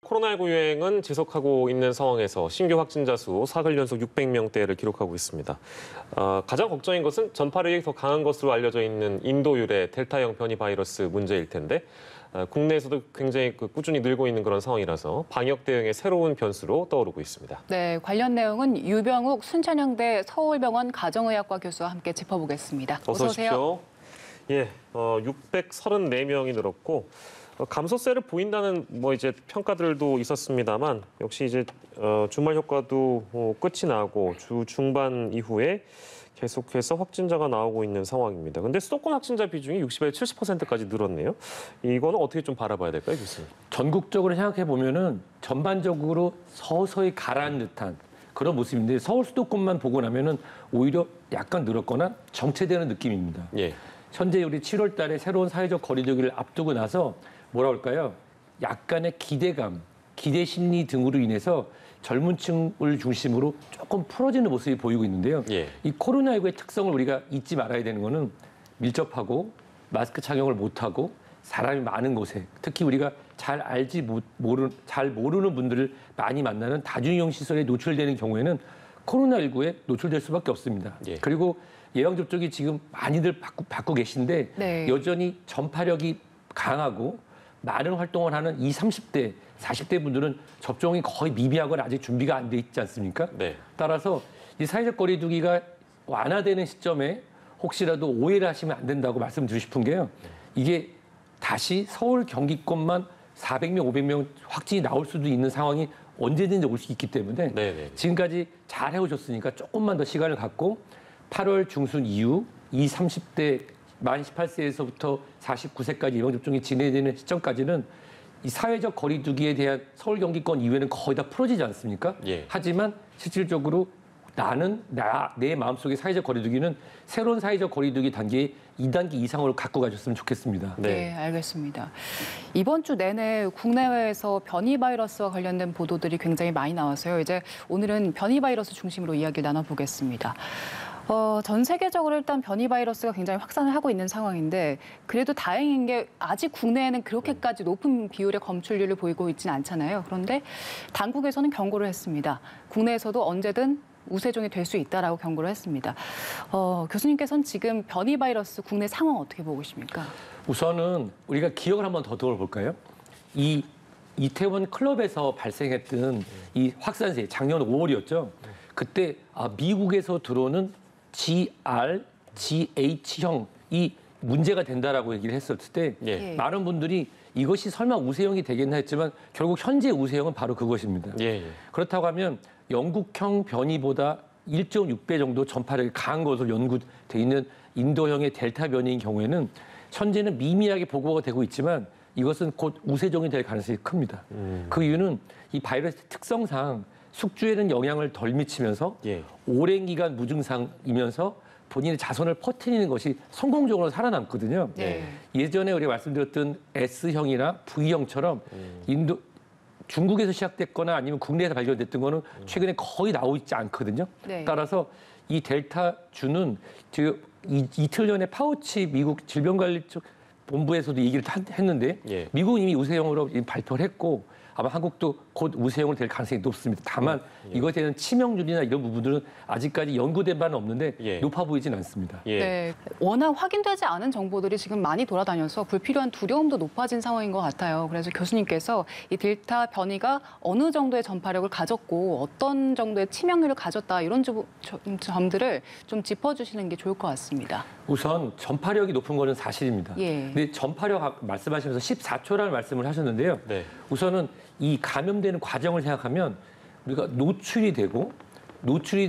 코로나19 유행은 지속하고 있는 상황에서 신규 확진자 수 사흘 연속 600명대를 기록하고 있습니다. 가장 걱정인 것은 전파력이 더 강한 것으로 알려져 있는 인도 유래 델타형 변이 바이러스 문제일 텐데 국내에서도 굉장히 꾸준히 늘고 있는 그런 상황이라서 방역 대응의 새로운 변수로 떠오르고 있습니다. 네, 관련 내용은 유병욱 순천향대 서울병원 가정의학과 교수와 함께 짚어보겠습니다. 어서 오십시오. 예, 634명이 늘었고 감소세를 보인다는 이제 평가들도 있었습니다만 역시 이제 주말 효과도 끝이 나고 주 중반 이후에 계속해서 확진자가 나오고 있는 상황입니다. 근데 수도권 확진자 비중이 60에서 70%까지 늘었네요. 이거는 어떻게 좀 바라봐야 될까요, 교수님? 전국적으로 생각해 보면은 전반적으로 서서히 가라앉는 듯한 그런 모습인데 서울 수도권만 보고 나면은 오히려 약간 늘었거나 정체되는 느낌입니다. 예. 현재 우리 7월 달에 새로운 사회적 거리두기를 앞두고 나서 뭐라 할까요? 약간의 기대감, 기대 심리 등으로 인해서 젊은 층을 중심으로 조금 풀어지는 모습이 보이고 있는데요. 예. 이 코로나19의 특성을 우리가 잊지 말아야 되는 거는 밀접하고 마스크 착용을 못하고 사람이 많은 곳에 특히 우리가 잘 모르는 분들을 많이 만나는 다중이용 시설에 노출되는 경우에는 코로나19에 노출될 수밖에 없습니다. 예. 그리고 예방접종이 지금 많이들 받고 계신데 네. 여전히 전파력이 강하고 많은 활동을 하는 20, 30대, 40대 분들은 접종이 거의 미비하거나 아직 준비가 안 돼 있지 않습니까? 네. 따라서 이 사회적 거리두기가 완화되는 시점에 혹시라도 오해를 하시면 안 된다고 말씀드리고 싶은 게요. 이게 다시 서울 경기권만 400명, 500명 확진이 나올 수도 있는 상황이 언제든지 올 수 있기 때문에 네네. 지금까지 잘 해오셨으니까 조금만 더 시간을 갖고 8월 중순 이후 20, 30대 만 18세에서부터 49세까지 예방접종이 진행되는 시점까지는 이 사회적 거리두기에 대한 서울 경기권 이외에는 거의 다 풀어지지 않습니까? 예. 하지만 실질적으로 내 마음속에 사회적 거리두기는 새로운 사회적 거리두기 단계의 2단계 이상으로 갖고 가셨으면 좋겠습니다. 네, 알겠습니다. 이번 주 내내 국내외에서 변이 바이러스와 관련된 보도들이 굉장히 많이 나와서요. 이제 오늘은 변이 바이러스 중심으로 이야기를 나눠보겠습니다. 전 세계적으로 일단 변이 바이러스가 굉장히 확산을 하고 있는 상황인데 그래도 다행인 게 아직 국내에는 그렇게까지 높은 비율의 검출률을 보이고 있지는 않잖아요. 그런데 당국에서는 경고를 했습니다. 국내에서도 언제든 우세종이 될 수 있다라고 경고를 했습니다. 교수님께서는 지금 변이 바이러스 국내 상황 어떻게 보고 계십니까? 우선은 우리가 기억을 한번 더 돌아볼까요? 이 이태원 클럽에서 발생했던 이 확산세 작년 5월이었죠. 그때 미국에서 들어오는 GR, GH형 이 문제가 된다라고 얘기를 했었을 때 예. 많은 분들이 이것이 설마 우세형이 되겠나 했지만 결국 현재 우세형은 바로 그것입니다. 예. 그렇다고 하면 영국형 변이보다 1.6배 정도 전파력이 강한 것으로 연구돼 있는 인도형의 델타 변이인 경우에는 현재는 미미하게 보고가 되고 있지만 이것은 곧 우세종이 될 가능성이 큽니다. 그 이유는 이 바이러스 특성상 숙주에는 영향을 덜 미치면서 예. 오랜 기간 무증상이면서 본인의 자손을 퍼뜨리는 것이 성공적으로 살아남거든요. 네. 예전에 우리가 말씀드렸던 S형이나 V형처럼 중국에서 시작됐거나 아니면 국내에서 발견됐던 거는 최근에 거의 나오고 있지 않거든요. 네. 따라서 이 델타주는 이틀 전에 파우치 미국 질병관리본부에서도 얘기를 했는데 예. 미국은 이미 우세형으로 발표를 했고 아마 한국도 곧 우세형으로 될 가능성이 높습니다. 다만 이것에 대한 치명률이나 이런 부분들은 아직까지 연구된 바는 없는데 예. 높아 보이진 않습니다. 예. 네, 워낙 확인되지 않은 정보들이 지금 많이 돌아다녀서 불필요한 두려움도 높아진 상황인 것 같아요. 그래서 교수님께서 이 델타 변이가 어느 정도의 전파력을 가졌고 어떤 정도의 치명률을 가졌다 이런 점들을 좀 짚어주시는 게 좋을 것 같습니다. 우선 전파력이 높은 거는 사실입니다. 예. 근데 전파력 말씀하시면서 14초라는 말씀을 하셨는데요. 네. 우선은 이 감염되는 과정을 생각하면 우리가 노출이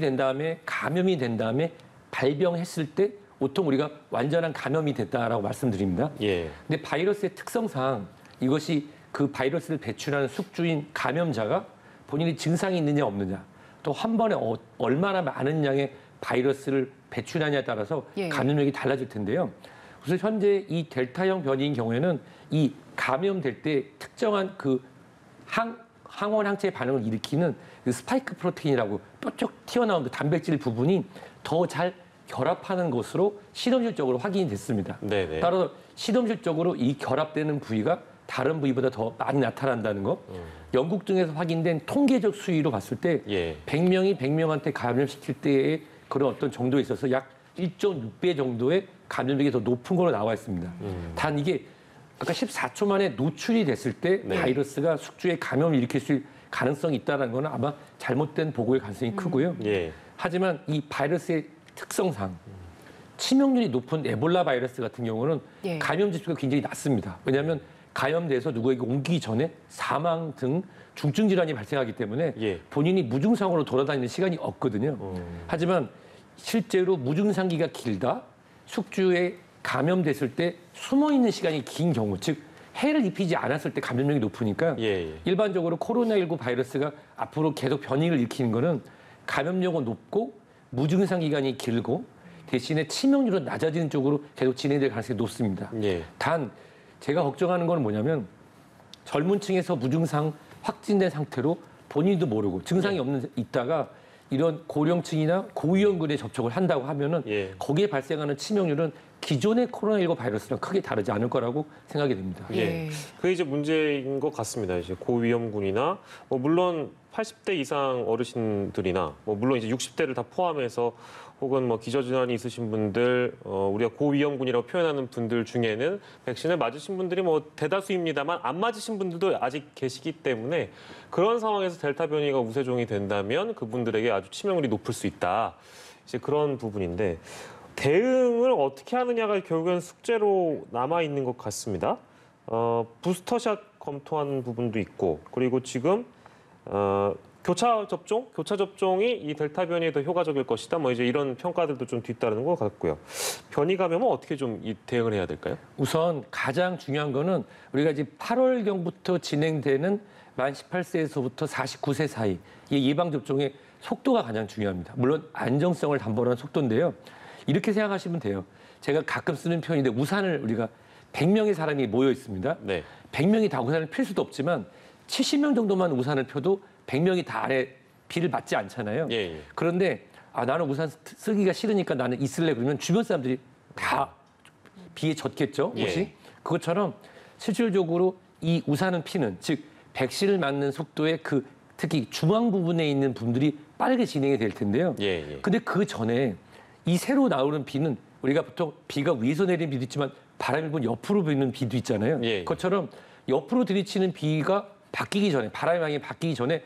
된 다음에 감염이 된 다음에 발병했을 때 보통 우리가 완전한 감염이 됐다라고 말씀드립니다. 예. 근데 바이러스의 특성상 이것이 그 바이러스를 배출하는 숙주인 감염자가 본인이 증상이 있느냐 없느냐 또 한 번에 얼마나 많은 양의 바이러스를 배출하냐에 따라서 예. 감염력이 달라질 텐데요. 그래서 현재 이 델타형 변이인 경우에는 이 감염될 때 특정한 그 항원 항체 반응을 일으키는 그 스파이크 프로테인이라고 뾰족 튀어나온 그 단백질 부분이 더 잘 결합하는 것으로 실험실적으로 확인이 됐습니다. 네네. 따라서 실험실적으로 이 결합되는 부위가 다른 부위보다 더 많이 나타난다는 거. 영국 등에서 확인된 통계적 수위로 봤을 때 예. 100명이 100명한테 감염시킬 때의 그런 어떤 정도에 있어서 약 1.6배 정도의 감염력이 더 높은 걸로 나와 있습니다. 단 이게 아까 14초 만에 노출이 됐을 때 네. 바이러스가 숙주에 감염을 일으킬 수 가능성이 있다는 거는 아마 잘못된 보고의 가능성이 크고요. 예. 하지만 이 바이러스의 특성상 치명률이 높은 에볼라 바이러스 같은 경우는 예. 감염 지수가 굉장히 낮습니다. 왜냐하면 감염돼서 누구에게 옮기기 전에 사망 등 중증 질환이 발생하기 때문에 예. 본인이 무증상으로 돌아다니는 시간이 없거든요. 하지만 실제로 무증상기가 길다, 숙주에 감염됐을 때 숨어 있는 시간이 긴 경우, 즉 해를 입히지 않았을 때 감염력이 높으니까 예. 일반적으로 코로나19 바이러스가 앞으로 계속 변이를 일으키는 거는 감염력은 높고 무증상 기간이 길고 대신에 치명률은 낮아지는 쪽으로 계속 진행될 가능성이 높습니다. 예. 단 제가 걱정하는 건 뭐냐면 젊은 층에서 무증상 확진된 상태로 본인도 모르고 증상이 없는 있다가 이런 고령층이나 고위험군에 접촉을 한다고 하면은 예. 거기에 발생하는 치명률은 기존의 코로나19 바이러스랑 크게 다르지 않을 거라고 생각이 됩니다. 예. 그게 이제 문제인 것 같습니다. 이제 고위험군이나 물론 80대 이상 어르신들이나 물론 이제 60대를 다 포함해서 혹은 기저질환이 있으신 분들 우리가 고위험군이라고 표현하는 분들 중에는 백신을 맞으신 분들이 대다수입니다만 안 맞으신 분들도 아직 계시기 때문에 그런 상황에서 델타 변이가 우세종이 된다면 그분들에게 아주 치명률이 높을 수 있다. 이제 그런 부분인데 대응을 어떻게 하느냐가 결국엔 숙제로 남아 있는 것 같습니다. 부스터샷 검토하는 부분도 있고 그리고 지금 교차 접종이 이 델타 변이에 더 효과적일 것이다. 이제 이런 평가들도 좀 뒤따르는 것 같고요. 변이 감염은 어떻게 좀 대응을 해야 될까요? 우선 가장 중요한 거는 우리가 이제 8월경부터 진행되는 만 18세에서부터 49세 사이 이 예방 접종의 속도가 가장 중요합니다. 물론 안정성을 담보하는 속도인데요. 이렇게 생각하시면 돼요. 제가 가끔 쓰는 표현인데 우산을 우리가 100명의 사람이 모여 있습니다. 네. 100명이 다 우산을 필 수도 없지만 70명 정도만 우산을 펴도 100명이 다 아래 비를 맞지 않잖아요. 예. 그런데 나는 우산 쓰기가 싫으니까 나는 있을래 그러면 주변 사람들이 다 비에 젖겠죠. 혹시 예. 그것처럼 실질적으로 이 우산은 피는 즉 백신을 맞는 속도의 특히 중앙 부분에 있는 분들이 빠르게 진행이 될 텐데요. 예. 근데 그 전에 이 새로 나오는 비는 우리가 보통 비가 위에서 내리는 비도 있지만 바람이 불면 옆으로 부는 비도 있잖아요. 예. 그것처럼 옆으로 들이치는 비가 바뀌기 전에 바람의 방향이 바뀌기 전에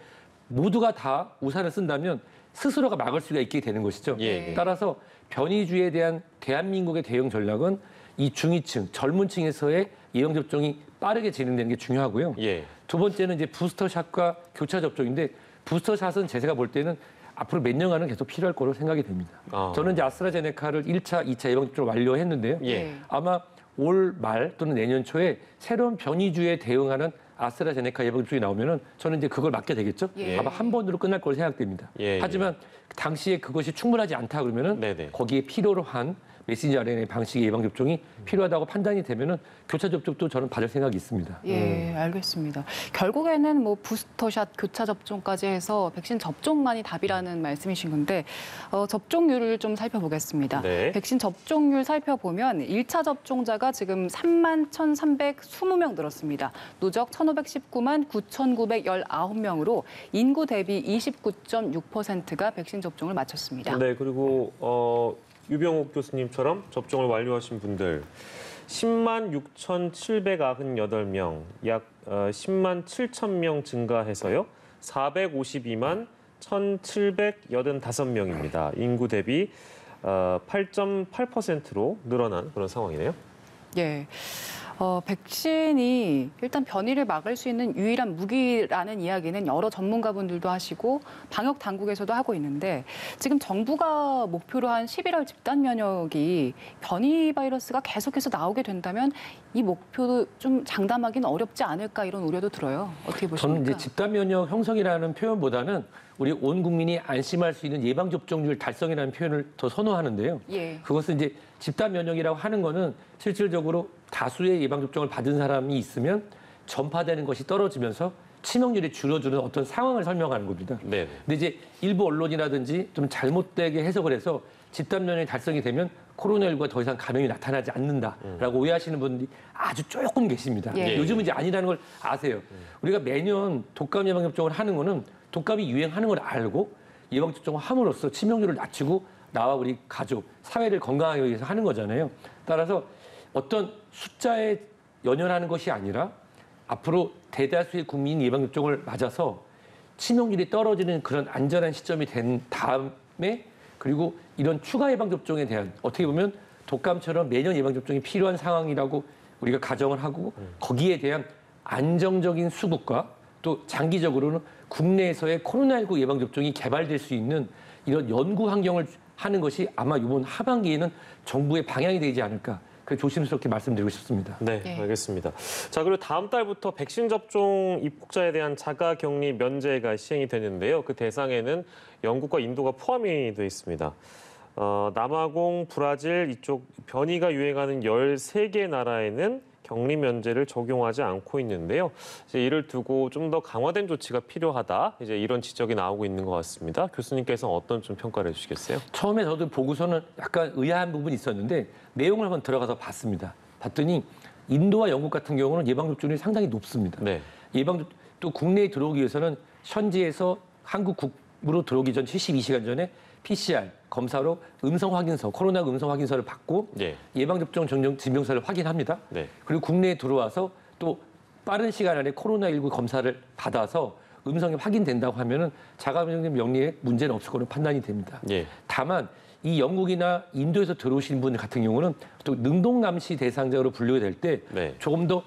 모두가 다 우산을 쓴다면 스스로가 막을 수가 있게 되는 것이죠. 예. 따라서 변이주에 대한 대한민국의 대응 전략은 이 중위층, 젊은 층에서의 예방 접종이 빠르게 진행되는 게 중요하고요. 예. 두 번째는 이제 부스터샷과 교차 접종인데 부스터샷은 제가 볼 때는 앞으로 몇 년간은 계속 필요할 거로 생각이 됩니다. 저는 이제 아스트라제네카를 1차, 2차 예방 접종을 완료했는데요. 예. 아마 올 말 또는 내년 초에 새로운 변이주에 대응하는 아스트라제네카 예방 접종이 나오면은 저는 이제 그걸 맞게 되겠죠. 예. 아마 한 번으로 끝날 거로 생각됩니다. 예. 하지만 당시에 그것이 충분하지 않다 그러면은 네네. 거기에 필요로 한 메신저 RNA 방식의 예방 접종이 필요하다고 판단이 되면은 교차 접종도 저는 받을 생각이 있습니다. 예, 알겠습니다. 결국에는 부스터샷, 교차 접종까지 해서 백신 접종만이 답이라는 말씀이신 건데 접종률을 좀 살펴보겠습니다. 네. 백신 접종률 살펴보면 1차 접종자가 지금 3만 1,320명 늘었습니다. 누적 1,519만 9,919명으로 인구 대비 29.6%가 백신 접종을 마쳤습니다. 네, 그리고 유병욱 교수님처럼 접종을 완료하신 분들 10만 6,798명, 약 10만 7천 명 증가해서요. 452만 1,785명입니다. 인구 대비 8.8%로 늘어난 그런 상황이네요. 예. 백신이 일단 변이를 막을 수 있는 유일한 무기라는 이야기는 여러 전문가분들도 하시고 방역 당국에서도 하고 있는데 지금 정부가 목표로 한 11월 집단 면역이 변이 바이러스가 계속해서 나오게 된다면 이 목표도 좀 장담하기는 어렵지 않을까 이런 우려도 들어요. 어떻게 보십니까? 저는 이제 집단 면역 형성이라는 표현보다는 우리 온 국민이 안심할 수 있는 예방 접종률 달성이라는 표현을 더 선호하는데요. 예. 그것은 이제 집단 면역이라고 하는 거는 실질적으로 다수의 예방 접종을 받은 사람이 있으면 전파되는 것이 떨어지면서 치명률이 줄어드는 어떤 상황을 설명하는 겁니다. 네. 근데 이제 일부 언론이라든지 좀 잘못되게 해석을 해서 집단 면역이 달성이 되면 코로나19가 더 이상 감염이 나타나지 않는다라고 오해하시는 분들이 아주 조금 계십니다. 예. 요즘은 이제 아니라는 걸 아세요. 우리가 매년 독감 예방 접종을 하는 거는 독감이 유행하는 걸 알고 예방 접종을 함으로써 치명률을 낮추고 나와 우리 가족, 사회를 건강하게 위해서 하는 거잖아요. 따라서 어떤 숫자에 연연하는 것이 아니라 앞으로 대다수의 국민 예방 접종을 맞아서 치명률이 떨어지는 그런 안전한 시점이 된 다음에 그리고 이런 추가 예방 접종에 대한 어떻게 보면 독감처럼 매년 예방 접종이 필요한 상황이라고 우리가 가정을 하고 거기에 대한 안정적인 수급과 또 장기적으로는 국내에서의 코로나19 예방 접종이 개발될 수 있는 이런 연구 환경을 하는 것이 아마 이번 하반기에는 정부의 방향이 되지 않을까. 그 조심스럽게 말씀드리고 싶습니다. 네, 네. 알겠습니다. 자, 그리고 다음 달부터 백신 접종 입국자에 대한 자가격리 면제가 시행이 되는데요. 그 대상에는 영국과 인도가 포함이 돼 있습니다. 남아공, 브라질 이쪽 변이가 유행하는 13개 나라에는 격리 면제를 적용하지 않고 있는데요. 이제 이를 두고 좀 더 강화된 조치가 필요하다. 이제 이런 지적이 나오고 있는 것 같습니다. 교수님께서는 어떤 좀 평가를 해주시겠어요? 처음에 저도 보고서는 약간 의아한 부분이 있었는데 내용을 한번 들어가서 봤습니다. 봤더니 인도와 영국 같은 경우는 예방접종률이 상당히 높습니다. 네. 또 국내에 들어오기 위해서는 현지에서 한국으로 들어오기 전 72시간 전에 PCR 검사로 음성 확인서, 코로나 음성 확인서를 받고 네. 예방접종 전용 증명서를 확인합니다. 네. 그리고 국내에 들어와서 또 빠른 시간 안에 코로나19 검사를 받아서 음성이 확인된다고 하면은 자가면역 명리에 문제는 없을 거로 판단이 됩니다. 예. 다만 이 영국이나 인도에서 들어오신 분 같은 경우는 또 능동감시 대상자로 분류가 될 때 네. 조금 더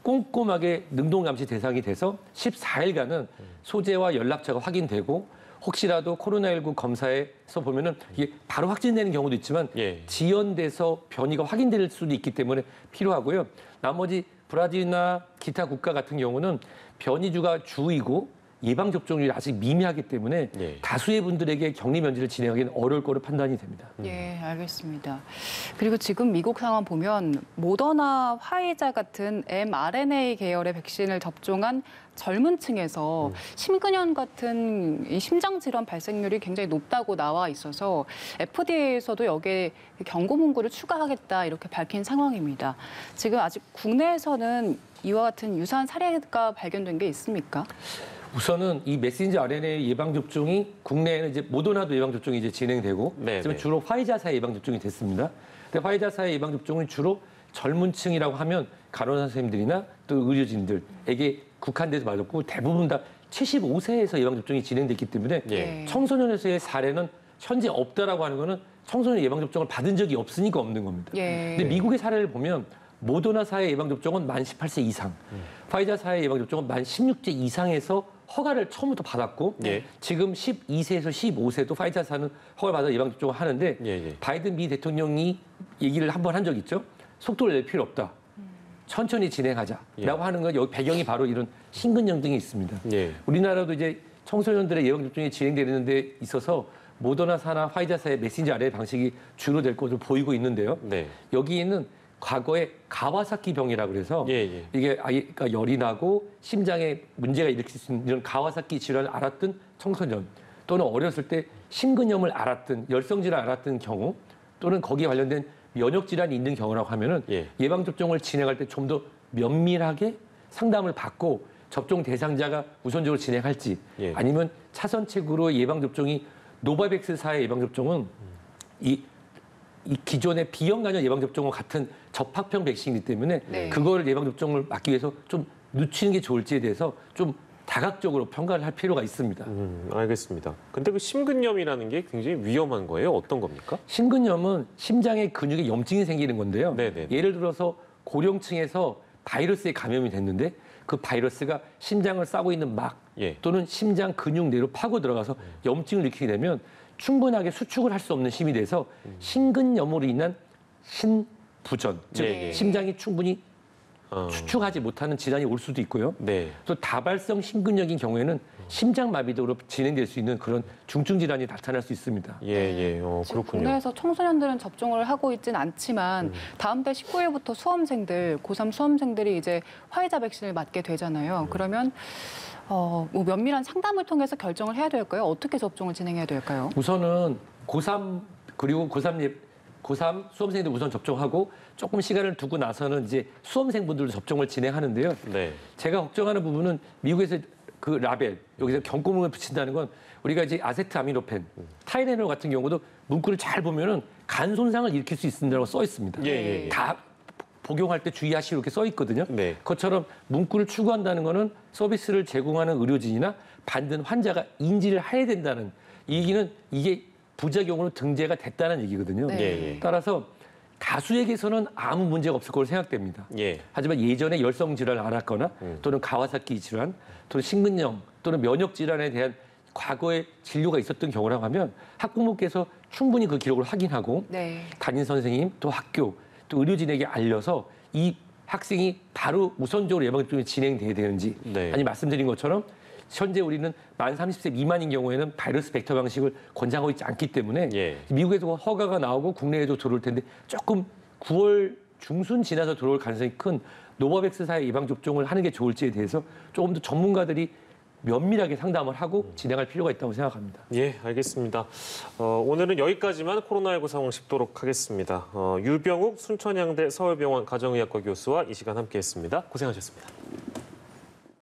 꼼꼼하게 능동감시 대상이 돼서 14일간은 소재와 연락처가 확인되고 혹시라도 코로나19 검사에서 보면은 이게 바로 확진되는 경우도 있지만 예. 지연돼서 변이가 확인될 수도 있기 때문에 필요하고요. 나머지 브라질이나 기타 국가 같은 경우는 변이주가 주이고 예방 접종률이 아직 미미하기 때문에 예. 다수의 분들에게 격리 면제를 진행하기는 어려울 거로 판단이 됩니다. 예, 알겠습니다. 그리고 지금 미국 상황 보면 모더나, 화이자 같은 mRNA 계열의 백신을 접종한 젊은 층에서 심근염 같은 이 심장 질환 발생률이 굉장히 높다고 나와 있어서 FDA에서도 여기에 경고 문구를 추가하겠다 이렇게 밝힌 상황입니다. 지금 아직 국내에서는 이와 같은 유사한 사례가 발견된 게 있습니까? 우선은 이 메신저 RNA 예방 접종이 국내에는 이제 모더나도 예방 접종이 이제 진행되고 네, 지금 네. 주로 화이자사의 예방 접종이 됐습니다. 근데 화이자사의 예방 접종은 주로 젊은 층이라고 하면 간호사 선생님들이나 또 의료진들에게 국한돼서 맞았고 대부분 다 75세에서 예방 접종이 진행됐기 때문에 예. 청소년에서의 사례는 현재 없다라고 하는 거는 청소년 예방 접종을 받은 적이 없으니까 없는 겁니다. 예. 근데 미국의 사례를 보면 모더나사의 예방 접종은 만 18세 이상, 화이자사의 예방 접종은 만 16세 이상에서 허가를 처음부터 받았고 예. 지금 12세에서 15세도 화이자사는 허가를 받아 예방 접종을 하는데 예. 바이든 미 대통령이 얘기를 한 번 한 적 있죠. 속도를 낼 필요 없다. 천천히 진행하자라고 예. 하는 건 여기 배경이 바로 이런 심근염 등이 있습니다. 예. 우리나라도 이제 청소년들의 예방 접종이 진행되는 데 있어서 모더나사나 화이자사의 메신저 RNA 방식이 주로 될 것으로 보이고 있는데요. 네. 여기에는 과거에 가와사키 병이라고 그래서 예. 이게 아이가 열이 나고 심장에 문제가 일으킬 수 있는 이런 가와사키 질환을 알았던 청소년 또는 어렸을 때 심근염을 알았던 열성 질환을 알았던 경우 또는 거기에 관련된 면역 질환이 있는 경우라고 하면은 예. 예방 접종을 진행할 때 좀 더 면밀하게 상담을 받고 접종 대상자가 우선적으로 진행할지 예. 아니면 차선책으로 예방 접종이 노바백스사의 예방 접종은 이 기존의 비형 간염 예방 접종과 같은 접합형 백신이기 때문에 네. 그거를 예방 접종을 막기 위해서 좀 늦추는 게 좋을지에 대해서 좀 다각적으로 평가를 할 필요가 있습니다. 알겠습니다. 근데 그 심근염이라는 게 굉장히 위험한 거예요? 어떤 겁니까? 심근염은 심장의 근육에 염증이 생기는 건데요. 네네. 예를 들어서 고령층에서 바이러스에 감염이 됐는데 그 바이러스가 심장을 싸고 있는 막 예. 또는 심장 근육 내로 파고 들어가서 염증을 일으키게 되면 충분하게 수축을 할 수 없는 힘이 돼서 심근염으로 인한 심부전, 즉 예. 심장이 충분히 어. 수축하지 못하는 질환이 올 수도 있고요. 네. 또 다발성 심근염인 경우에는 심장마비도로 진행될 수 있는 그런 중증 질환이 나타날 수 있습니다. 예. 지금 그렇군요. 국내에서 청소년들은 접종을 하고 있진 않지만 다음 달 19일부터 수험생들, 고3 수험생들이 이제 화이자 백신을 맞게 되잖아요. 그러면 뭐 면밀한 상담을 통해서 결정을 해야 될까요? 어떻게 접종을 진행해야 될까요? 우선은 고3 그리고 고3 수험생들 우선 접종하고 조금 시간을 두고 나서는 이제 수험생분들도 접종을 진행하는데요. 네. 제가 걱정하는 부분은 미국에서 그 라벨, 여기서 경고문을 붙인다는 건 우리가 이제 아세트아미노펜, 타이레놀 같은 경우도 문구를 잘 보면은 간 손상을 일으킬 수 있다고 써 있습니다. 예. 다 복용할 때 주의하시고 이렇게 써 있거든요. 네. 그것처럼 문구를 추구한다는 거는 서비스를 제공하는 의료진이나 받는 환자가 인지를 해야 된다는 이 얘기는 이게 부작용으로 등재가 됐다는 얘기거든요. 네. 예. 따라서 다수에게서는 아무 문제가 없을 거로 생각됩니다. 예. 하지만 예전에 열성 질환을 앓았거나 또는 가와사키 질환 또는 심근염 또는 면역 질환에 대한 과거에 진료가 있었던 경우라고 하면 학부모께서 충분히 그 기록을 확인하고 네. 담임 선생님 또 학교 또 의료진에게 알려서 이 학생이 바로 우선적으로 예방접종이 진행돼야 되는지 네. 아니 말씀드린 것처럼 현재 우리는 만 30세 미만인 경우에는 바이러스 벡터 방식을 권장하고 있지 않기 때문에 예. 미국에도 허가가 나오고 국내에도 들어올 텐데 조금 9월 중순 지나서 들어올 가능성이 큰 노바백스사의 예방접종을 하는 게 좋을지에 대해서 조금 더 전문가들이 면밀하게 상담을 하고 진행할 필요가 있다고 생각합니다. 예, 알겠습니다. 오늘은 여기까지만 코로나19 상황 짚도록 하겠습니다. 유병욱 순천향대 서울병원 가정의학과 교수와 이 시간 함께했습니다. 고생하셨습니다.